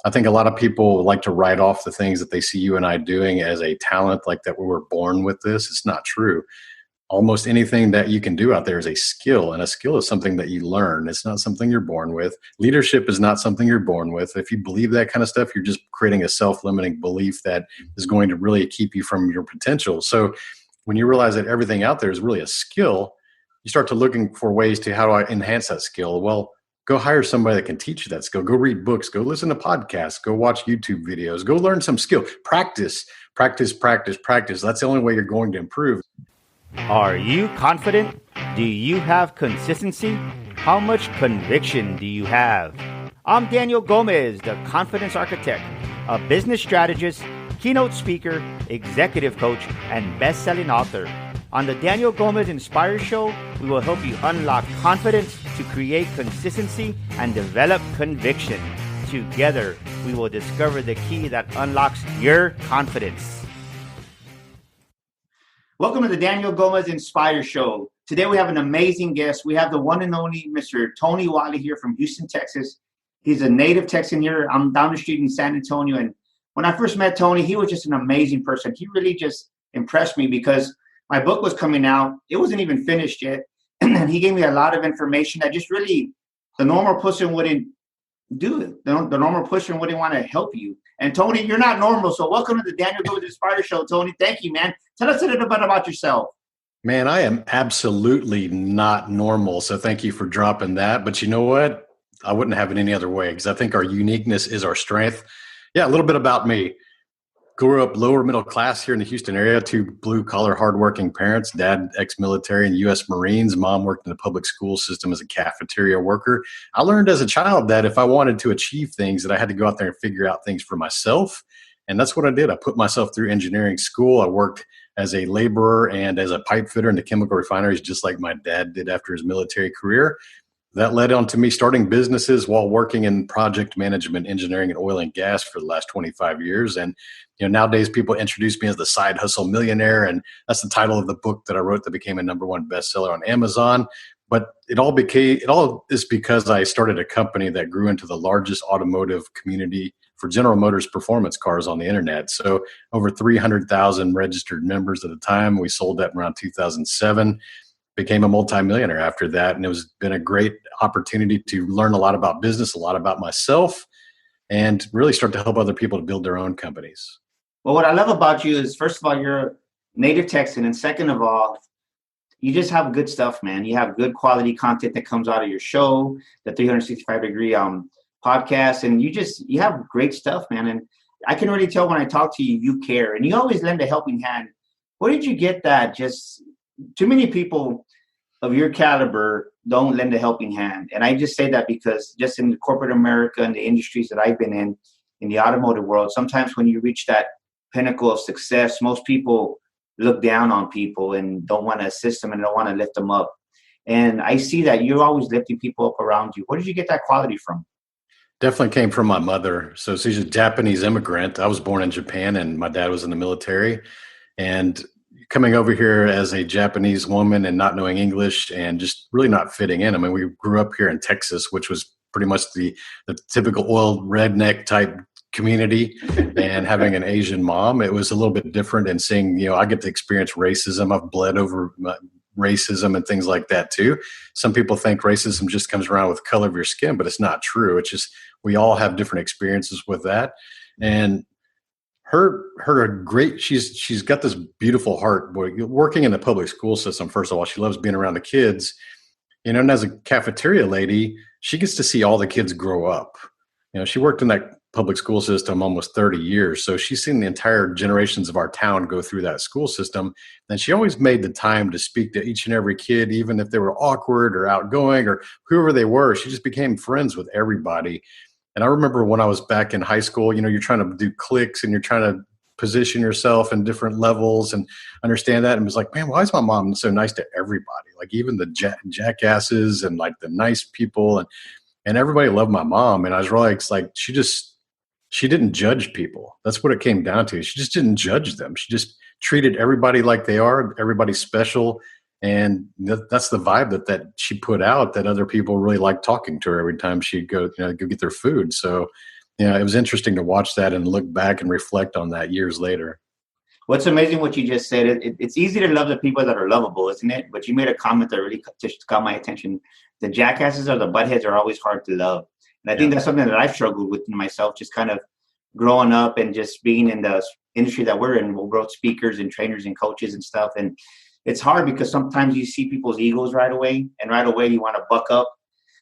I think a lot of people like to write off the things that they see you and I doing as a talent, like that we were born with this. It's not true. Almost anything that you can do out there is a skill, and a skill is something that you learn. It's not something you're born with. Leadership is not something you're born with. If you believe that kind of stuff, you're just creating a self-limiting belief that is going to really keep you from your potential. So when you realize that everything out there is really a skill, you start to looking for ways to, how do I enhance that skill? Well, go hire somebody that can teach you that skill. Go read books, go listen to podcasts, go watch YouTube videos, go learn some skill. Practice. That's the only way you're going to improve. Are you confident? Do you have consistency? How much conviction do you have? I'm Daniel Gomez, the Confidence Architect, a business strategist, keynote speaker, executive coach, and best-selling author. On the Daniel Gomez Inspire Show, we will help you unlock confidence to create consistency and develop conviction. Together, we will discover the key that unlocks your confidence. Welcome to the Daniel Gomez Inspire Show. Today we have an amazing guest. We have the one and only Mr. Tony Whatley here from Houston, Texas. He's a native Texan here. I'm down the street in San Antonio. And when I first met Tony, he was just an amazing person. He really just impressed me because my book was coming out. It wasn't even finished yet. And he gave me a lot of information that just really the normal person wouldn't do it. The normal person wouldn't want to help you. And Tony, you're not normal. So welcome to the Daniel Gomez Inspire Show, Tony. Thank you, man. Tell us a little bit about yourself. Man, I am absolutely not normal. So thank you for dropping that. But you know what? I wouldn't have it any other way, because I think our uniqueness is our strength. Yeah, a little bit about me. Grew up lower middle class here in the Houston area, two blue-collar, hardworking parents, dad ex-military and U.S. Marines. Mom worked in the public school system as a cafeteria worker. I learned as a child that if I wanted to achieve things, that I had to go out there and figure out things for myself. And that's what I did. I put myself through engineering school. I worked as a laborer and as a pipe fitter in the chemical refineries, just like my dad did after his military career. That led on to me starting businesses while working in project management, engineering, and oil and gas for the last 25 years. And nowadays people introduce me as the side hustle millionaire, and that's the title of the book that I wrote that became a #1 bestseller on Amazon. But it all is because I started a company that grew into the largest automotive community for General Motors performance cars on the internet. So over 300,000 registered members at the time. We sold that around 2007. Became a multimillionaire after that. And been a great opportunity to learn a lot about business, a lot about myself, and really start to help other people to build their own companies. Well, what I love about you is, first of all, you're a native Texan. And second of all, you just have good stuff, man. You have good quality content that comes out of your show, the 365-degree podcast. And you have great stuff, man. And I can really tell when I talk to you, you care. And you always lend a helping hand. Where did you get that? Just too many people of your caliber don't lend a helping hand. And I just say that because just in corporate America and the industries that I've been in the automotive world, sometimes when you reach that pinnacle of success, most people look down on people and don't want to assist them and don't want to lift them up. And I see that you're always lifting people up around you. Where did you get that quality from? Definitely came from my mother. So she's a Japanese immigrant. I was born in Japan and my dad was in the military. And coming over here as a Japanese woman and not knowing English and just really not fitting in. I mean, we grew up here in Texas, which was pretty much the typical oil redneck type community, and having an Asian mom, it was a little bit different. And seeing, I get to experience racism. I've bled over racism and things like that too. Some people think racism just comes around with the color of your skin, but it's not true. It's just, we all have different experiences with that. And she's got this beautiful heart. Boy, working in the public school system, first of all, she loves being around the kids. And as a cafeteria lady, she gets to see all the kids grow up. She worked in that public school system almost 30 years. So she's seen the entire generations of our town go through that school system. And she always made the time to speak to each and every kid, even if they were awkward or outgoing or whoever they were. She just became friends with everybody. And I remember when I was back in high school, you're trying to do clicks and you're trying to position yourself in different levels and understand that. And it was like, man, why is my mom so nice to everybody? Like even the jackasses and like the nice people and everybody loved my mom. And I was really like, she didn't judge people. That's what it came down to. She just didn't judge them. She just treated everybody like they are. Everybody's special. And that's the vibe that she put out, that other people really liked talking to her every time she'd go get their food. So Yeah, it was interesting to watch that and look back and reflect on that years later. What's amazing what you just said, it's easy to love the people that are lovable, isn't it? But you made a comment that really just got my attention. The jackasses or the buttheads are always hard to love. And I think Yeah. that's something that I've struggled with myself, just kind of growing up and just being in the industry that we're in. We're both speakers and trainers and coaches and stuff. And it's hard because sometimes you see people's egos right away, and right away you want to buck up.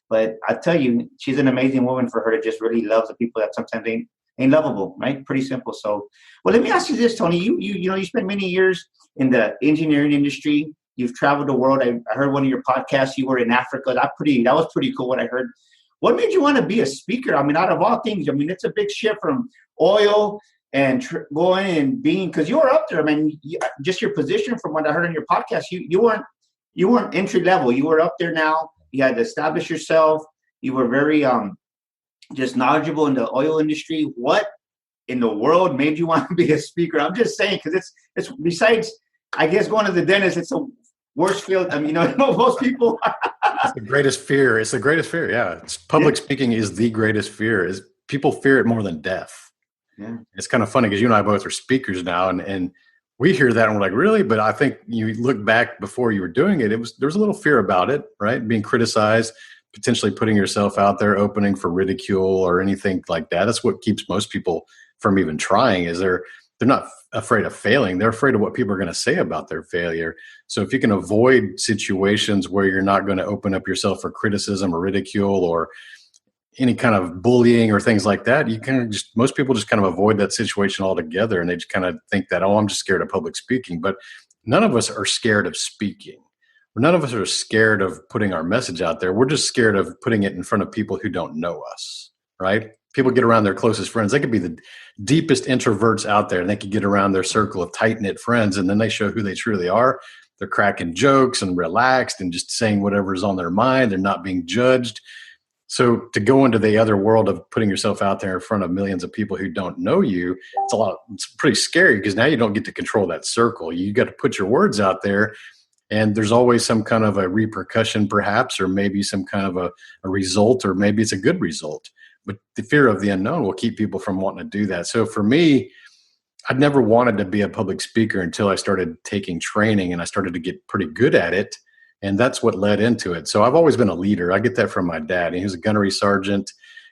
But I tell you, she's an amazing woman for her to just really love the people that sometimes ain't lovable, right? Pretty simple. So, well, let me ask you this, Tony. You spent many years in the engineering industry. You've traveled the world. I heard one of your podcasts. You were in Africa. That was pretty cool. What I heard. What made you want to be a speaker? I mean, out of all things, I mean, it's a big shift from oil and going and being, because you were up there. I mean, just your position from what I heard on your podcast, you weren't entry level. You were up there now. You had to establish yourself. You were very just knowledgeable in the oil industry. What in the world made you want to be a speaker? I'm just saying, because it's besides, I guess, going to the dentist, it's the worst field. I mean, most people. It's the greatest fear. It's the greatest fear. Yeah. Public speaking is the greatest fear. Is people fear it more than death. Yeah. It's kind of funny because you and I both are speakers now, and we hear that and we're like, really? But I think you look back before you were doing it, there was a little fear about it, right? Being criticized, potentially putting yourself out there, opening for ridicule or anything like that. That's what keeps most people from even trying, is they're not afraid of failing. They're afraid of what people are going to say about their failure. So if you can avoid situations where you're not going to open up yourself for criticism or ridicule or any kind of bullying or things like that, most people just kind of avoid that situation altogether. And they just kind of think that, oh, I'm just scared of public speaking. But none of us are scared of speaking. None of us are scared of putting our message out there. We're just scared of putting it in front of people who don't know us, right? People get around their closest friends. They could be the deepest introverts out there, and they could get around their circle of tight-knit friends, and then they show who they truly are. They're cracking jokes and relaxed and just saying whatever is on their mind. They're not being judged. So to go into the other world of putting yourself out there in front of millions of people who don't know you, it's pretty scary, because now you don't get to control that circle. You got to put your words out there, and there's always some kind of a repercussion perhaps, or maybe some kind of a result, or maybe it's a good result. But the fear of the unknown will keep people from wanting to do that. So for me, I'd never wanted to be a public speaker until I started taking training, and I started to get pretty good at it. And that's what led into it. So I've always been a leader. I get that from my dad. He was a gunnery sergeant.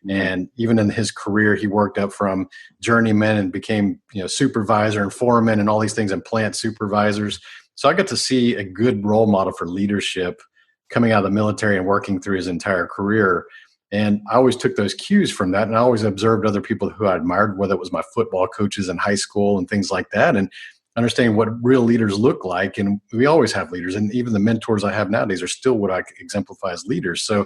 And even in his career, he worked up from journeyman and became, supervisor and foreman and all these things, and plant supervisors. So I got to see a good role model for leadership coming out of the military and working through his entire career. And I always took those cues from that. And I always observed other people who I admired, whether it was my football coaches in high school and things like that, and understanding what real leaders look like. And we always have leaders. And even the mentors I have nowadays are still what I exemplify as leaders. So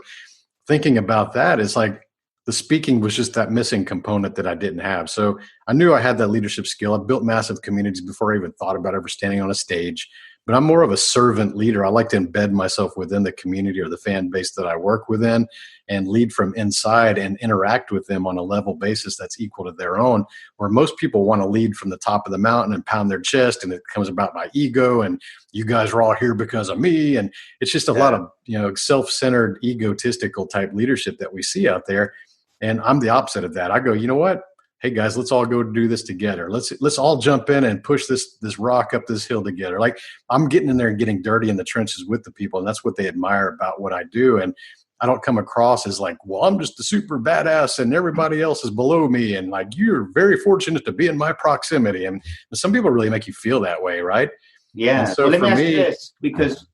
thinking about that, it's like the speaking was just that missing component that I didn't have. So I knew I had that leadership skill. I built massive communities before I even thought about ever standing on a stage. But I'm more of a servant leader. I like to embed myself within the community or the fan base that I work within, and lead from inside and interact with them on a level basis that's equal to their own, where most people want to lead from the top of the mountain and pound their chest, and it comes about my ego, and you guys are all here because of me. And it's just a lot of self-centered, egotistical type leadership that we see out there. And I'm the opposite of that. I go, you know what? Hey guys, let's all go do this together. Let's all jump in and push this rock up this hill together. Like, I'm getting in there and getting dirty in the trenches with the people, and that's what they admire about what I do. And I don't come across as like, well, I'm just a super badass and everybody else is below me, and like, you're very fortunate to be in my proximity. And some people really make you feel that way, right? Yeah. So let me ask you me, this, because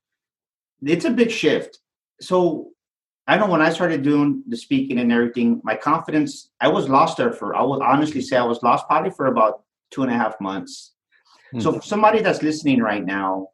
it's a big shift. So I know when I started doing the speaking and everything, my confidence, I was lost there I would honestly say I was lost probably for about 2.5 months. So for somebody that's listening right now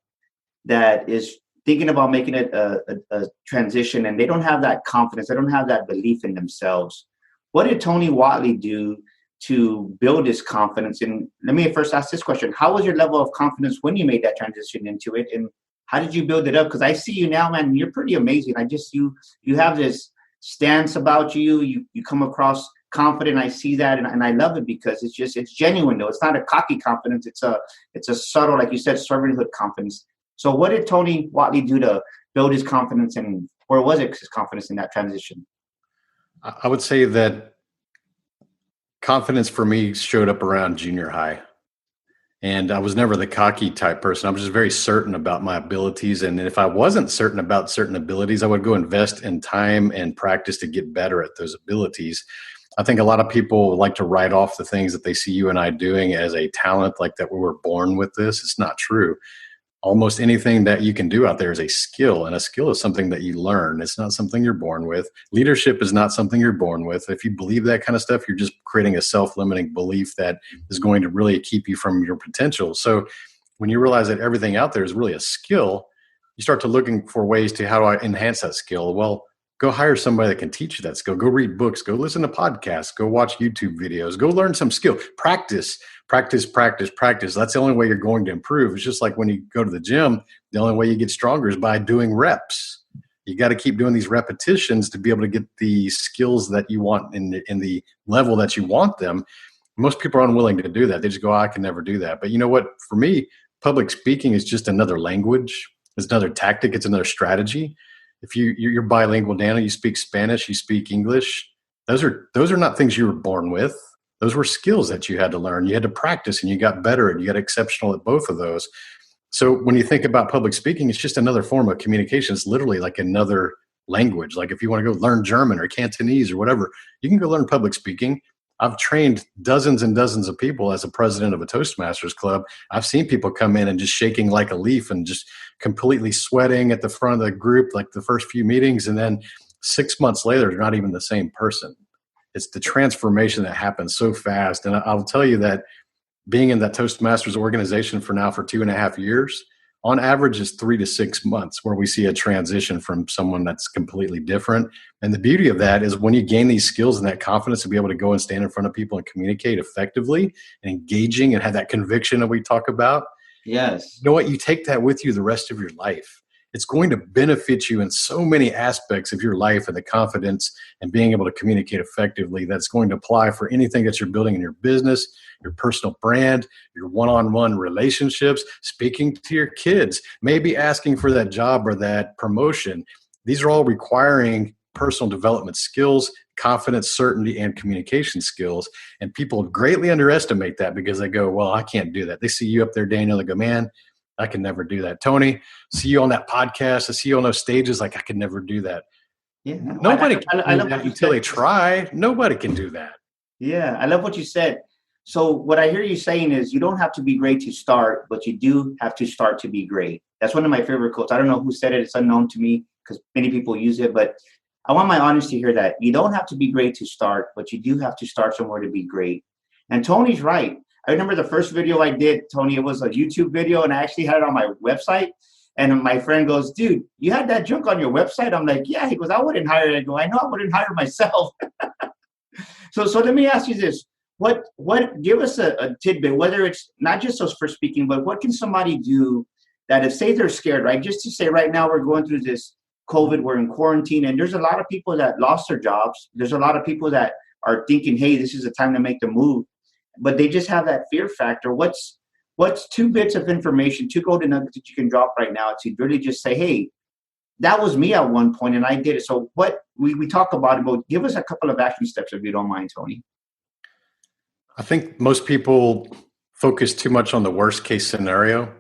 that is thinking about making it a transition, and they don't have that confidence, they don't have that belief in themselves, what did Tony Whatley do to build his confidence? And let me first ask this question. How was your level of confidence when you made that transition into it? And how did you build it up? Because I see you now, man, you're pretty amazing. You have this stance about you. You come across confident. I see that, and I love it, because it's genuine though. It's not a cocky confidence. It's a subtle, like you said, servanthood confidence. So what did Tony Whatley do to build his confidence, and where was it his confidence in that transition? I would say that Confidence for me showed up around junior high. And I was never the cocky type person. I was just very certain about my abilities. And if I wasn't certain about certain abilities, I would go invest in time and practice to get better at those abilities. I think a lot of people like to write off the things that they see you and I doing as a talent, like that we were born with this. It's not true. Almost anything that you can do out there is a skill, and a skill is something that you learn. It's not something you're born with. Leadership is not something you're born with. If you believe that kind of stuff, you're just creating a self-limiting belief that is going to really keep you from your potential. So when you realize that everything out there is really a skill, you start to looking for ways to, how do I enhance that skill? Well, go hire somebody that can teach you that skill. Go read books, go listen to podcasts, go watch YouTube videos, go learn some skill. Practice. That's the only way you're going to improve. It's just like when you go to the gym, the only way you get stronger is by doing reps. You got to keep doing these repetitions to be able to get the skills that you want in the level that you want them. Most people are unwilling to do that. They just go, I can never do that. But you know what? For me, public speaking is just another language. It's another tactic. It's another strategy. If you're bilingual, Daniel, you speak Spanish, you speak English. Those are not things you were born with. Those were skills that you had to learn. You had to practice, and you got better, and you got exceptional at both of those. So when you think about public speaking, it's just another form of communication. It's literally like another language. Like if you want to go learn German or Cantonese or whatever, you can go learn public speaking. I've trained dozens and dozens of people as a president of a Toastmasters club. I've seen people come in and just shaking like a leaf and just completely sweating at the front of the group, like the first few meetings. And then 6 months later, they're not even the same person. It's the transformation that happens so fast. And I'll tell you that being in that Toastmasters organization for 2.5 years, on average is 3 to 6 months where we see a transition from someone that's completely different. And the beauty of that is when you gain these skills and that confidence to be able to go and stand in front of people and communicate effectively and engaging and have that conviction that we talk about. Yes. You know what? You take that with you the rest of your life. It's going to benefit you in so many aspects of your life, and the confidence and being able to communicate effectively that's going to apply for anything that you're building in your business, your personal brand, your one-on-one relationships, speaking to your kids, maybe asking for that job or that promotion. These are all requiring personal development skills, confidence, certainty, and communication skills. And people greatly underestimate that because they go, well, I can't do that. They see you up there, Daniel, they go, man, I can never do that. Tony, see you on that podcast. I see you on those stages. Like, I could never do that. Yeah. Nobody can do that until they try. Nobody can do that. Yeah. I love what you said. So what I hear you saying is you don't have to be great to start, but you do have to start to be great. That's one of my favorite quotes. I don't know who said it. It's unknown to me because many people use it, but I want my audience to hear that. You don't have to be great to start, but you do have to start somewhere to be great. And Tony's right. I remember the first video I did, Tony, it was a YouTube video, and I actually had it on my website. And my friend goes, dude, you had that junk on your website? I'm like, yeah. He goes, I wouldn't hire it. I go, I know I wouldn't hire myself. So let me ask you this. What give us a tidbit, whether it's not just us for speaking, but what can somebody do that if, say they're scared, right? Just to say right now we're going through this COVID, we're in quarantine, and there's a lot of people that lost their jobs. There's a lot of people that are thinking, hey, this is the time to make the move. But they just have that fear factor. What's 2 bits of information, 2 golden nuggets that you can drop right now to really just say, hey, that was me at one point and I did it. So what we talk about it, but give us a couple of action steps if you don't mind, Tony. I think most people focus too much on the worst case scenario,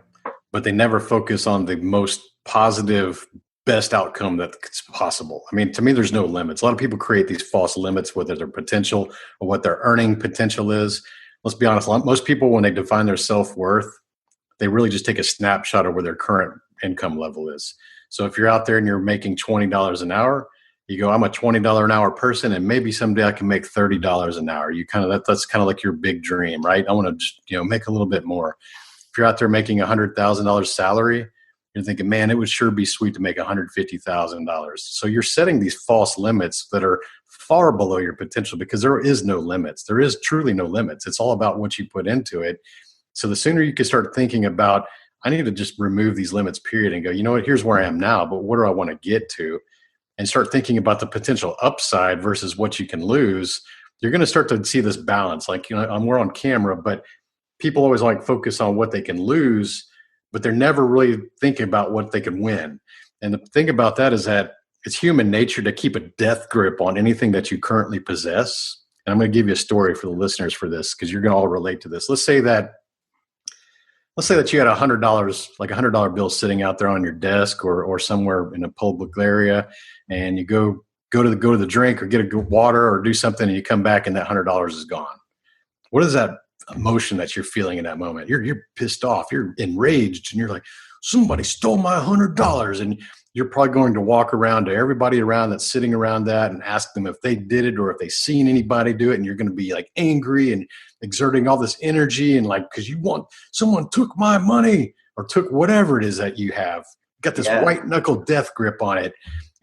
but they never focus on the most positive, best outcome that's possible. I mean, to me, there's no limits. A lot of people create these false limits, whether their potential or what their earning potential is. Let's be honest, most people, when they define their self-worth, they really just take a snapshot of where their current income level is. So if you're out there and you're making $20 an hour, you go, I'm a $20 an hour person, and maybe someday I can make $30 an hour. That's kind of like your big dream, right? I want to just, make a little bit more. If you're out there making $100,000 salary, you're thinking, man, it would sure be sweet to make $150,000. So you're setting these false limits that are far below your potential because there is no limits. There is truly no limits. It's all about what you put into it. So the sooner you can start thinking about, I need to just remove these limits, period, and go, you know what, here's where I am now, but what do I want to get to? And start thinking about the potential upside versus what you can lose. You're going to start to see this balance. Like, we're on camera, but people always focus on what they can lose, but they're never really thinking about what they can win. And the thing about that is that it's human nature to keep a death grip on anything that you currently possess. And I'm going to give you a story for the listeners for this, because you're going to all relate to this. Let's say that you had $100, like $100 bill sitting out there on your desk or somewhere in a public area, and you go to the drink or get a water or do something, and you come back and that $100 is gone. What is that emotion that you're feeling in that moment? You're pissed off, you're enraged, and you're like, somebody stole my $100. And you're probably going to walk around to everybody around that's sitting around that and ask them if they did it or if they seen anybody do it. And you're going to be like angry and exerting all this energy, and like, because you want, someone took my money or took whatever it is that you have, got this white knuckle death grip on it,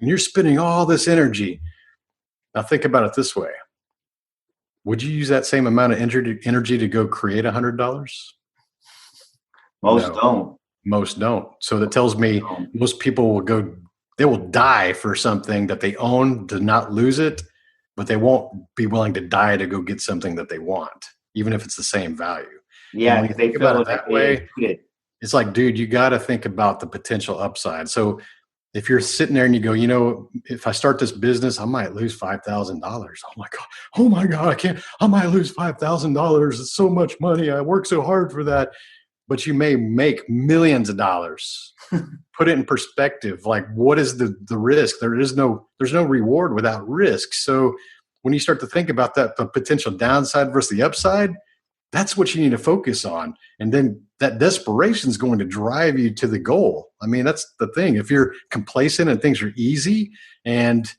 and you're spending all this energy. Now think about it this way. Would you use that same amount of energy to go create $100? Most don't. So that tells me most people they will die for something that they own to not lose it, but they won't be willing to die to go get something that they want, even if it's the same value. Yeah, when you think about it that way, it's like, dude, you got to think about the potential upside. So if you're sitting there and you go, if I start this business, I might lose $5,000. Oh my God, I might lose $5,000. It's so much money. I work so hard for that. But you may make millions of dollars. Put it in perspective. Like, what is the risk? There's no reward without risk. So when you start to think about that, the potential downside versus the upside, that's what you need to focus on. And then that desperation is going to drive you to the goal. I mean, that's the thing. If you're complacent and things are easy and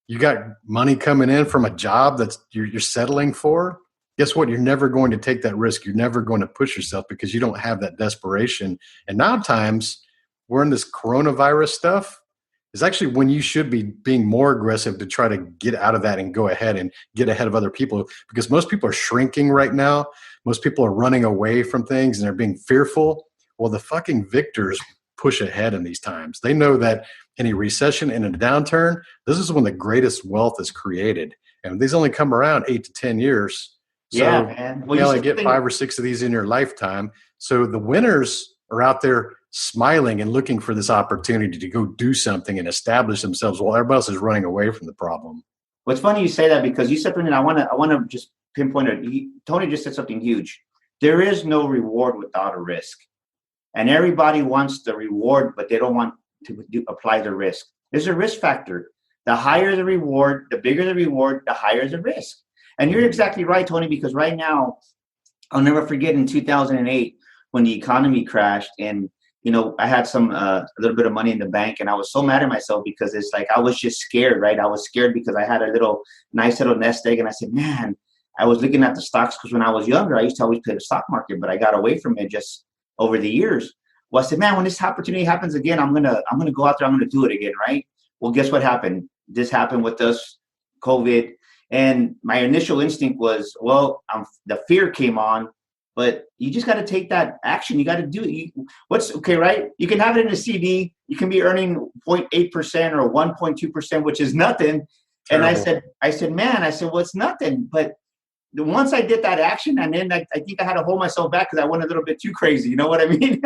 you got money coming in from a job that you're settling for, guess what? You're never going to take that risk. You're never going to push yourself because you don't have that desperation. And now times we're in this coronavirus stuff is actually when you should be being more aggressive to try to get out of that and go ahead and get ahead of other people, because most people are shrinking right now. Most people are running away from things and they're being fearful. Well, the fucking victors push ahead in these times. They know that any recession and a downturn, this is when the greatest wealth is created. And these only come around 8 to 10 years. So man. Well, you only get 5 or 6 of these in your lifetime. So the winners are out there smiling and looking for this opportunity to go do something and establish themselves while everybody else is running away from the problem. Well, it's funny you say that, because you said something I want to just pinpoint it. Tony just said something huge. There is no reward without a risk. And everybody wants the reward, but they don't want to apply the risk. There's a risk factor. The higher the reward, the bigger the reward, the higher the risk. And you're exactly right, Tony, because right now, I'll never forget in 2008 when the economy crashed, and I had a little bit of money in the bank, and I was so mad at myself because it's like I was just scared, right? I was scared because I had a nice little nest egg, and I said, man, I was looking at the stocks because when I was younger, I used to always play the stock market, but I got away from it just over the years. Well, I said, man, when this opportunity happens again, I'm gonna go out there, I'm gonna do it again, right? Well, guess what happened? This happened with us, COVID. And my initial instinct was, the fear came on, but you just got to take that action. You got to do it. Right? You can have it in a CD. You can be earning 0.8% or 1.2%, which is nothing. Terrible. And I said, well, it's nothing. But once I did that action, and then I think I had to hold myself back because I went a little bit too crazy. You know what I mean?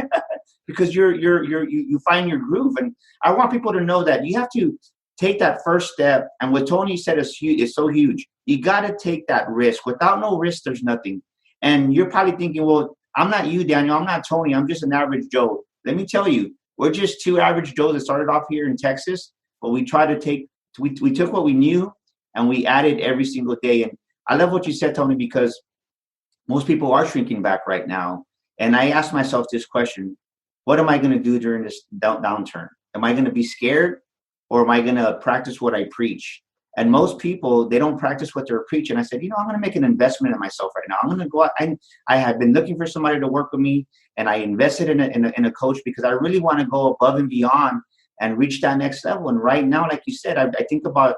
Because you find your groove. And I want people to know that you have to take that first step. And what Tony said is so huge. You got to take that risk. Without no risk, there's nothing. And you're probably thinking, well, I'm not you, Daniel. I'm not Tony. I'm just an average Joe. Let me tell you, we're just 2 average Joes that started off here in Texas. But we took what we knew and we added every single day. And I love what you said, Tony, because most people are shrinking back right now. And I asked myself this question: what am I going to do during this downturn? Am I going to be scared? Or am I going to practice what I preach? And most people, they don't practice what they're preaching. I said, I'm going to make an investment in myself right now. I'm going to go out. I have been looking for somebody to work with me, and I invested in a coach because I really want to go above and beyond and reach that next level. And right now, like you said, I think about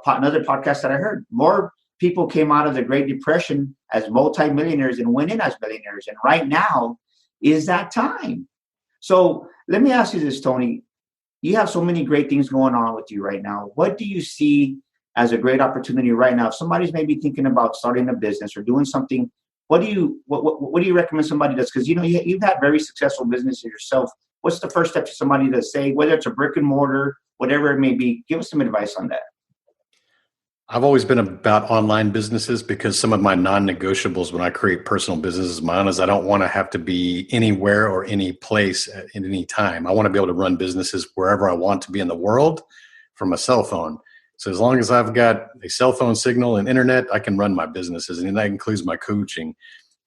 another podcast that I heard. More people came out of the Great Depression as multimillionaires and went in as millionaires. And right now is that time. So let me ask you this, Tony. You have so many great things going on with you right now. What do you see as a great opportunity right now? If somebody's maybe thinking about starting a business or doing something, what do you recommend somebody does? Because you've had very successful businesses yourself. What's the first step to somebody to say, whether it's a brick and mortar, whatever it may be? Give us some advice on that. I've always been about online businesses because some of my non-negotiables when I create personal businesses of my own is I don't want to have to be anywhere or any place at any time. I want to be able to run businesses wherever I want to be in the world from a cell phone. So as long as I've got a cell phone signal and internet, I can run my businesses, and that includes my coaching.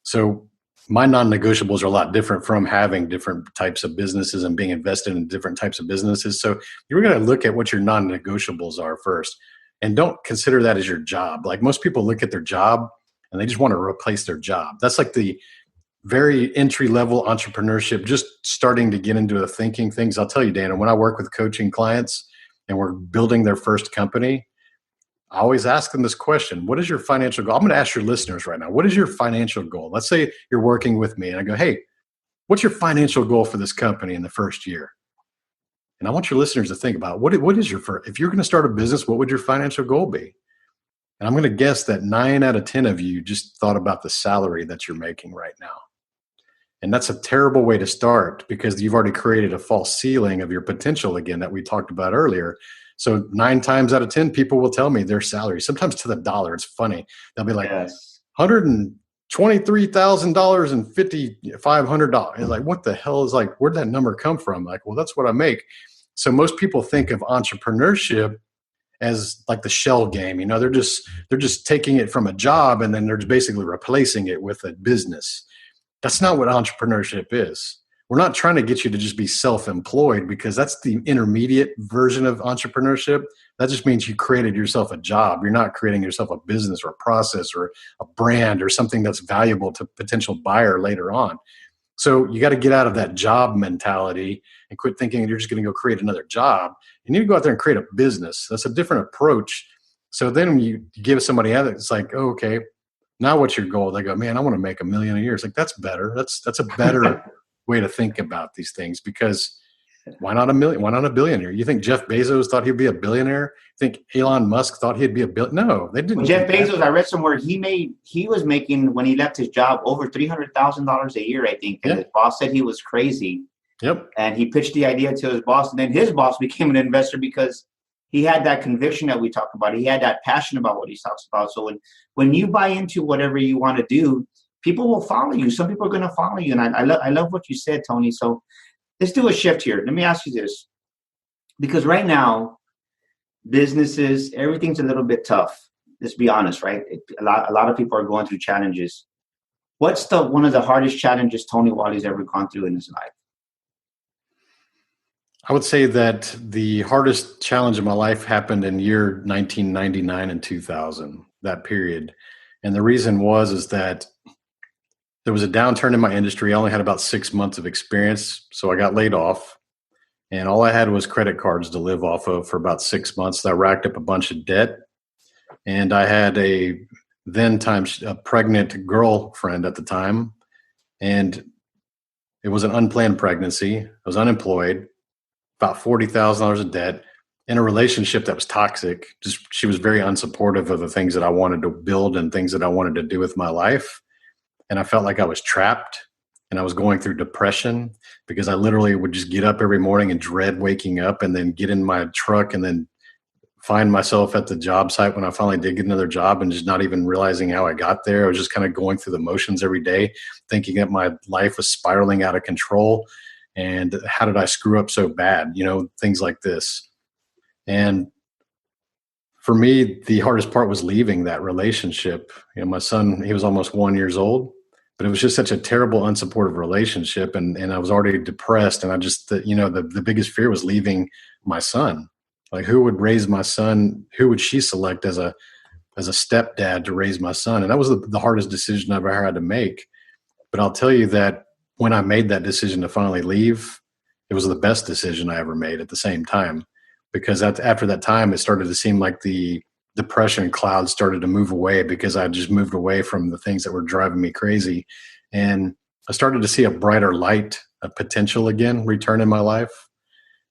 So my non-negotiables are a lot different from having different types of businesses and being invested in different types of businesses. So you're going to look at what your non-negotiables are first. And don't consider that as your job. Like most people look at their job and they just want to replace their job. That's like the very entry level entrepreneurship, just starting to get into the thinking things. I'll tell you, Dana, when I work with coaching clients and we're building their first company, I always ask them this question: what is your financial goal? I'm going to ask your listeners right now, what is your financial goal? Let's say you're working with me and I go, hey, what's your financial goal for this company in the first year? And I want your listeners to think about what is your first, if you're going to start a business, what would your financial goal be? And I'm going to guess that 9 out of 10 of you just thought about the salary that you're making right now. And that's a terrible way to start because you've already created a false ceiling of your potential again that we talked about earlier. So 9 times out of 10 people will tell me their salary, sometimes to the dollar. It's funny. They'll be like, yes, $123,000 and $5,500. Like, what the hell is like, where'd that number come from? Like, well, that's what I make. So most people think of entrepreneurship as like the shell game. You know, they're just taking it from a job and then they're basically replacing it with a business. That's not what entrepreneurship is. We're not trying to get you to just be self-employed because that's the intermediate version of entrepreneurship. That just means you created yourself a job. You're not creating yourself a business or a process or a brand or something that's valuable to potential buyer later on. So you got to get out of that job mentality and quit thinking you're just going to go create another job. You need to go out there and create a business. That's a different approach. So then when you give somebody else, it's like, oh, okay, now what's your goal? They go, man, I want to make $1 million a year. It's like, that's better. That's a better way to think about these things because why not $1 million? Why not a billionaire? You think Jeff Bezos thought he'd be a billionaire? You think Elon Musk thought he'd be a billionaire? No, they didn't. Well, Jeff Bezos, I read somewhere he was making, when he left his job, over $300,000 a year, I think. And his boss said he was crazy. Yep. And he pitched the idea to his boss, and then his boss became an investor because he had that conviction that we talk about. He had that passion about what he talks about. So when you buy into whatever you want to do, people will follow you. Some people are going to follow you. And I love what you said, Tony. So let's do a shift here. Let me ask you this. Because right now, businesses, everything's a little bit tough. Let's be honest, right? A lot of people are going through challenges. What's one of the hardest challenges Tony Whatley's ever gone through in his life? I would say that the hardest challenge of my life happened in year 1999 and 2000, that period. And the reason is that there was a downturn in my industry. I only had about 6 months of experience, so I got laid off. And all I had was credit cards to live off of for about 6 months. I racked up a bunch of debt. And I had a pregnant girlfriend at the time. And it was an unplanned pregnancy. I was unemployed, about $40,000 of debt, in a relationship that was toxic. Just she was very unsupportive of the things that I wanted to build and things that I wanted to do with my life. And I felt like I was trapped and I was going through depression because I literally would just get up every morning and dread waking up and then get in my truck and then find myself at the job site when I finally did get another job and just not even realizing how I got there. I was just kind of going through the motions every day, thinking that my life was spiraling out of control. And how did I screw up so bad? You know, things like this. And for me, the hardest part was leaving that relationship. You know, my son, he was almost 1 year old, but it was just such a terrible, unsupportive relationship. And I was already depressed. And I just, the biggest fear was leaving my son. Like, who would raise my son? Who would she select as a stepdad to raise my son? And that was the hardest decision I've ever had to make. But I'll tell you that when I made that decision to finally leave, it was the best decision I ever made at the same time. Because after that time, it started to seem like the depression cloud started to move away because I just moved away from the things that were driving me crazy. And I started to see a brighter light, a potential again, return in my life.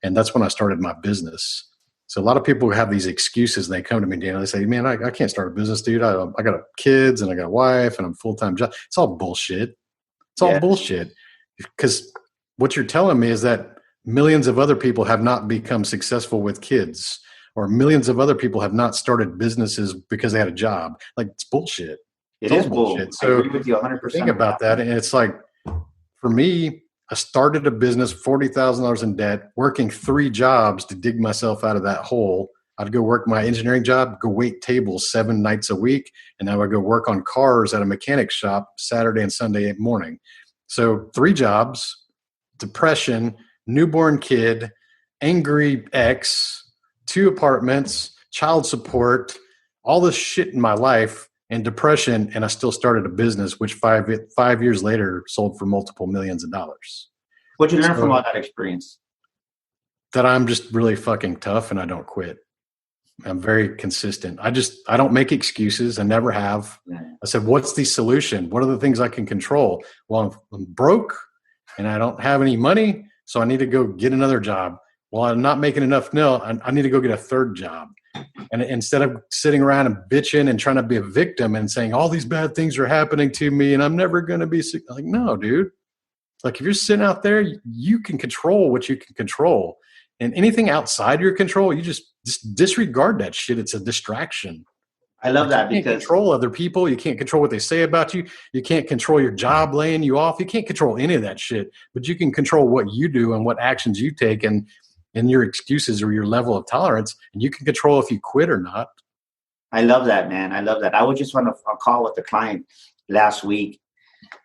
And that's when I started my business. So a lot of people have these excuses and they come to me, Dan, they say, man, I can't start a business, dude. I got kids and I got a wife and I'm full-time job. It's all bullshit. It's all bullshit. Because what you're telling me is that millions of other people have not become successful with kids or millions of other people have not started businesses because they had a job. Like, it's bullshit. It is bullshit. So I agree with you 100%. Think about that. And it's like, for me, I started a business, $40,000 in debt, working 3 jobs to dig myself out of that hole. I'd go work my engineering job, go wait tables 7 nights a week, and now I go work on cars at a mechanic shop Saturday and Sunday morning. So 3 jobs, depression, newborn kid, angry ex, 2 apartments, child support, all this shit in my life, and depression, and I still started a business, which 5 years later sold for multiple millions of dollars. What'd you learn from all that experience? That I'm just really fucking tough and I don't quit. I'm very consistent. I don't make excuses. I never have. Yeah. I said, what's the solution? What are the things I can control? Well, I'm broke and I don't have any money, so I need to go get another job. Well, I'm not making enough. No, I need to go get a 3rd job. And instead of sitting around and bitching and trying to be a victim and saying all these bad things are happening to me and I'm never going to be sick. Like, no, dude. Like, if you're sitting out there, you can control what you can control. And anything outside your control, you just disregard that shit. It's a distraction. I love that because you can't control other people. You can't control what they say about you. You can't control your job laying you off. You can't control any of that shit. But you can control what you do and what actions you take and your excuses or your level of tolerance. And you can control if you quit or not. I love that, man. I love that. I was just on a call with a client last week,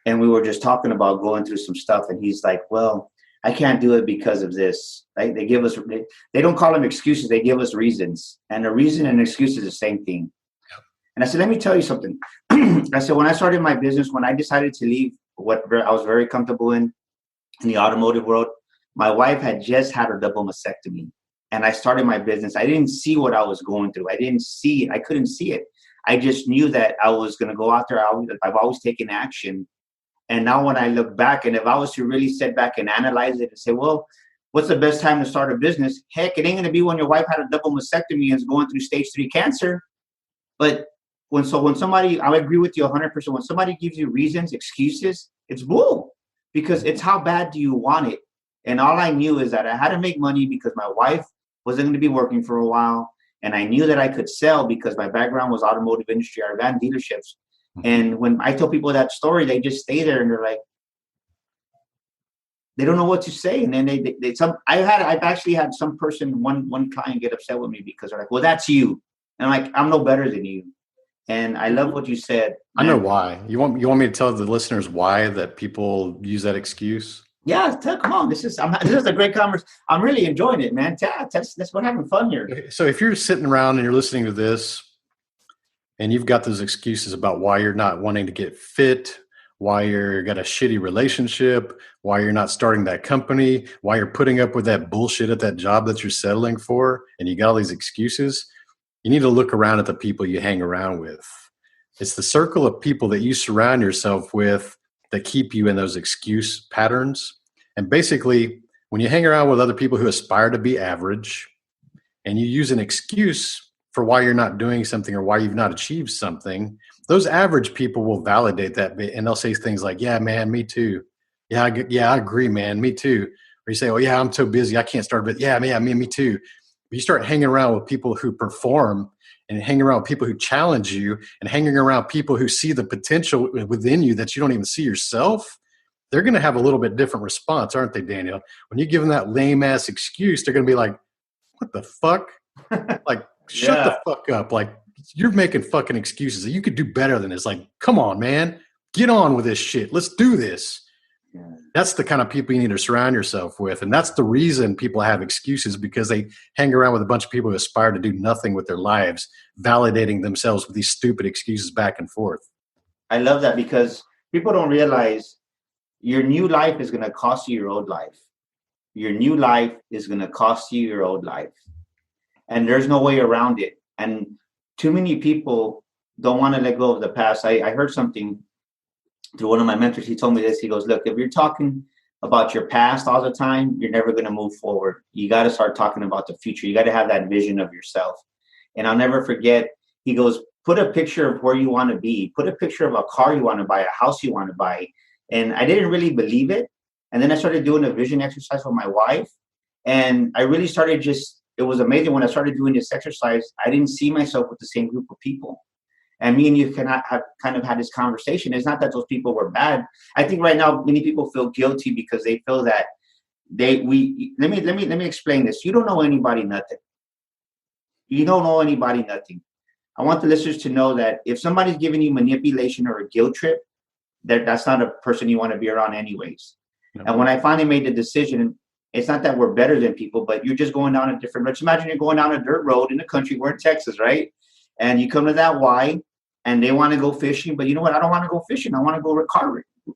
and we were just talking about going through some stuff. And he's like, well, I can't do it because of this. Right? They give us, they don't call them excuses. They give us reasons. And the reason and excuse is the same thing. Yep. And I said, let me tell you something. I said, when I started my business, when I decided to leave what I was very comfortable in the automotive world, my wife had just had her double mastectomy. And I started my business. I didn't see what I was going through. I didn't see it. I couldn't see it. I just knew that I was going to go out there. I've always taken action. And now when I look back, and if I was to really sit back and analyze it and say, well, what's the best time to start a business? Heck, it ain't going to be when your wife had a double mastectomy and is going through stage 3 cancer. But when somebody, I agree with you 100%. When somebody gives you reasons, excuses, it's bull, because it's how bad do you want it? And all I knew is that I had to make money because my wife wasn't going to be working for a while. And I knew that I could sell because my background was automotive industry. I ran dealerships. And when I tell people that story, they just stay there and they're like, they don't know what to say. And then I've actually had some person, one client get upset with me because they're like, well, that's you. And I'm like, I'm no better than you. And I love what you said. I know why. You want me to tell the listeners why that people use that excuse? Yeah, come on. This is a great conversation. I'm really enjoying it, man. That's we're having fun here. So if you're sitting around and you're listening to this and you've got those excuses about why you're not wanting to get fit, why you're got a shitty relationship, why you're not starting that company, why you're putting up with that bullshit at that job that you're settling for, and you got all these excuses, you need to look around at the people you hang around with. It's the circle of people that you surround yourself with that keep you in those excuse patterns. And basically, when you hang around with other people who aspire to be average and you use an excuse for why you're not doing something or why you've not achieved something, those average people will validate that bit and they'll say things like, yeah, man, me too. Yeah, I agree, man, me too. Or you say, oh, yeah, I'm so busy, I can't start, but yeah, me too. But you start hanging around with people who perform and hanging around with people who challenge you and hanging around people who see the potential within you that you don't even see yourself, they're going to have a little bit different response, aren't they, Daniel? When you give them that lame-ass excuse, they're going to be like, what the fuck? Like, shut the fuck up. Like, you're making fucking excuses. You could do better than this. Like, come on, man. Get on with this shit. Let's do this. Yeah. That's the kind of people you need to surround yourself with. And that's the reason people have excuses, because they hang around with a bunch of people who aspire to do nothing with their lives, validating themselves with these stupid excuses back and forth. I love that, because people don't realize your new life is going to cost you your old life. Your new life is going to cost you your old life. And there's no way around it. And too many people don't want to let go of the past. I heard something through one of my mentors. He told me this. He goes, look, if you're talking about your past all the time, you're never going to move forward. You got to start talking about the future. You got to have that vision of yourself. And I'll never forget, he goes, put a picture of where you want to be. Put a picture of a car you want to buy, a house you want to buy. And I didn't really believe it. And then I started doing a vision exercise with my wife. And I really started it was amazing when I started doing this exercise. I didn't see myself with the same group of people. And me and you cannot have kind of had this conversation. It's not that those people were bad. I think right now many people feel guilty because they feel that let me explain this. You don't know anybody nothing. You don't know anybody nothing. I want the listeners to know that if somebody's giving you manipulation or a guilt trip, that's not a person you want to be around anyways. No. And when I finally made the decision, it's not that we're better than people, but you're just going down a different road. Imagine you're going down a dirt road in the country. We're in Texas, right? And you come to that Y, and they want to go fishing, but you know what? I don't want to go fishing. I want to go